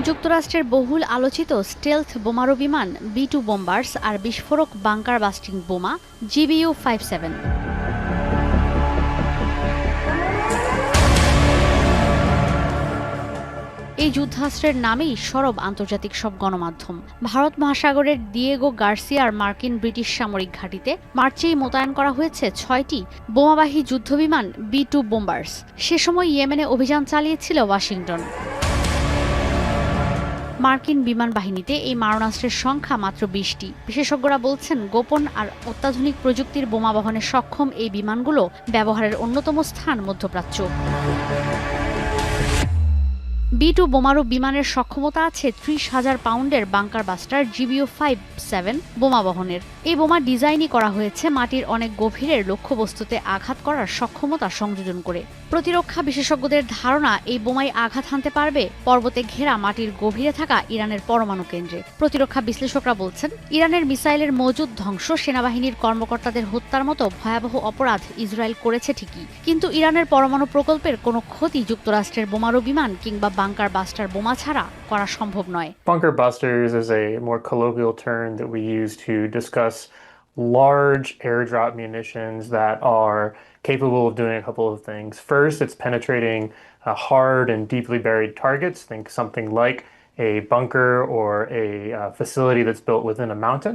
যুক্তরাষ্ট্রের বহুল আলোচিত স্টেলথ বোমারু বিমান B-2 বোম্বার্স আর বিস্ফোরক বাংকার বাস্টিং বোমা GBU-57। এই যুদ্ধাস্ত্রের নামেই সরব আন্তর্জাতিক সব গণমাধ্যম। ভারত মহাসাগরের দিয়েগো গার্সিয়ার মার্কিন ব্রিটিশ সামরিক ঘাঁটিতে মার্চেই মোতায়েন করা হয়েছে 6টি বোমাবাহী যুদ্ধবিমান B-2 বোম্বার্স। সে সময় ইয়েমেনে অভিযান চালিয়েছিল ওয়াশিংটন। মার্কিন বিমান বাহিনীতে এই মারণাস্ত্রের সংখ্যা মাত্র 20টি। বিশেষজ্ঞরা বলছেন, গোপন আর অত্যাধুনিক প্রযুক্তির বোমা বহনে সক্ষম এই বিমানগুলো ব্যবহারের অন্যতম স্থান মধ্যপ্রাচ্য। B-2 বোমারু বিমানের সক্ষমতা আছে 30,000 পাউন্ডের বাংকার বাস্টার GBU-57 বোমা বহনের। এই বোমা ডিজাইনই করা হয়েছে মাটির অনেক গভীরের লক্ষ্যবস্তুতে আঘাত করার সক্ষমতা সংযোজন করে। প্রতিরক্ষা বিশেষজ্ঞদের ধারণা, এই বোমাই আঘাত হানতে পারবে পর্বতে ঘেরা মাটির গভীরে থাকা ইরানের পরমাণু কেন্দ্রে। প্রতিরক্ষা বিশ্লেষকরা বলছেন, ইরানের মিসাইলের মজুদ ধ্বংস, সেনাবাহিনীর কর্মকর্তাদের হত্যার মতো ভয়াবহ অপরাধ ইসরায়েল করেছে ঠিকই, কিন্তু ইরানের পরমাণু প্রকল্পের কোনো ক্ষতি যুক্তরাষ্ট্রের বোমারু বিমান কিংবা বাংকার বাস্টার বোমা ছাড়া করা সম্ভব নয়। Bunker busters is a more colloquial term that we use to discuss large airdrop munitions that are capable of doing a couple of things. First, it's penetrating hard and deeply buried targets. Think something like a bunker or a facility that's built within a mountain.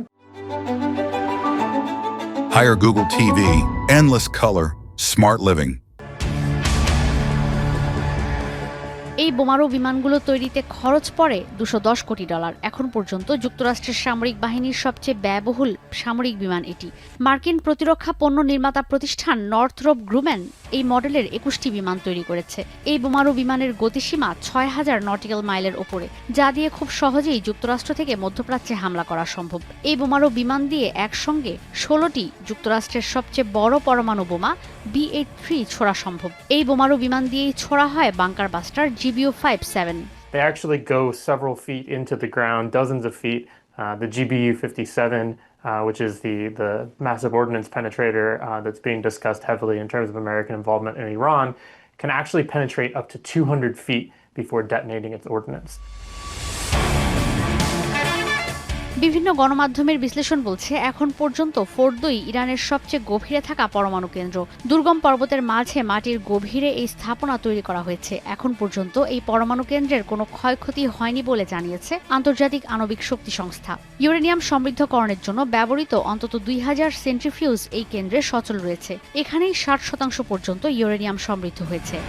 Hire Google TV, endless color, smart living. এই বোমারু বিমানগুলো তৈরিতে খরচ পড়ে $210 কোটি। এখন পর্যন্ত যুক্তরাষ্ট্রের সামরিক বাহিনীর সবচেয়ে ব্যয়বহুল সামরিক বিমান এটি। মার্কিন প্রতিরক্ষা পণ্য নির্মাতা প্রতিষ্ঠান নর্থরপ গ্রুম্যান এই মডেলের 21টি বিমান তৈরি করেছে। এই বোমারু বিমানের গতিসীমা 6000 নটিক্যাল মাইলের ওপরে, যা দিয়ে খুব সহজেই যুক্তরাষ্ট্র থেকে মধ্যপ্রাচ্যে হামলা করা সম্ভব। এই বোমারু বিমান দিয়ে একসঙ্গে 16টি যুক্তরাষ্ট্রের সবচেয়ে বড় পরমাণু বোমা B-83 ছোড়া সম্ভব। এই বোমারু বিমান দিয়েই ছোড়া হয় bunker buster GBU-57। They actually go several feet into the ground, dozens of feet. The GBU-57, which is the massive ordnance penetrator that's being discussed heavily in terms of American involvement in Iran, can actually penetrate up to 200 feet before detonating its ordnance. বিভিন্ন গণমাধ্যমের বিশ্লেষণ বলছে, এখন পর্যন্ত ফোর্দোই ইরানের সবচেয়ে গভীরে থাকা পরমাণু কেন্দ্র। দুর্গম পর্বতের মাঝে মাটির গভীরে এই স্থাপনা তৈরি করা হয়েছে। এখন পর্যন্ত এই পরমাণু কেন্দ্রের কোনো ক্ষয়ক্ষতি হয়নি বলে জানিয়েছে আন্তর্জাতিক আণবিক শক্তি সংস্থা। ইউরেনিয়াম সমৃদ্ধকরণের জন্য ব্যবহৃত অন্তত 2000 সেন্ট্রিফিউজ এই কেন্দ্রে সচল রয়েছে। এখানেই 60% পর্যন্ত ইউরেনিয়াম সমৃদ্ধ হয়েছে।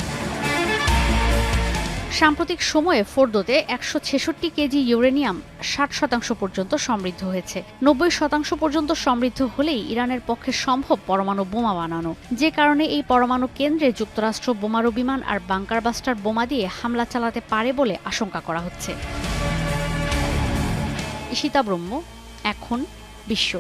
সাম্প্রতিক সময়ে ফোর্দোতে 166 কেজি ইউরেনিয়াম 60% পর্যন্ত সমৃদ্ধ হয়েছে। 90% পর্যন্ত সমৃদ্ধ হলেই ইরানের পক্ষে সম্ভব পরমাণু বোমা বানানো, যে কারণে এই পরমাণু কেন্দ্রে যুক্তরাষ্ট্র বোমারু বিমান আর বাংকার বাস্টার বোমা দিয়ে হামলা চালাতে পারে বলে আশঙ্কা করা হচ্ছে। ঈশিতা ব্রহ্ম, এখন বিশ্ব।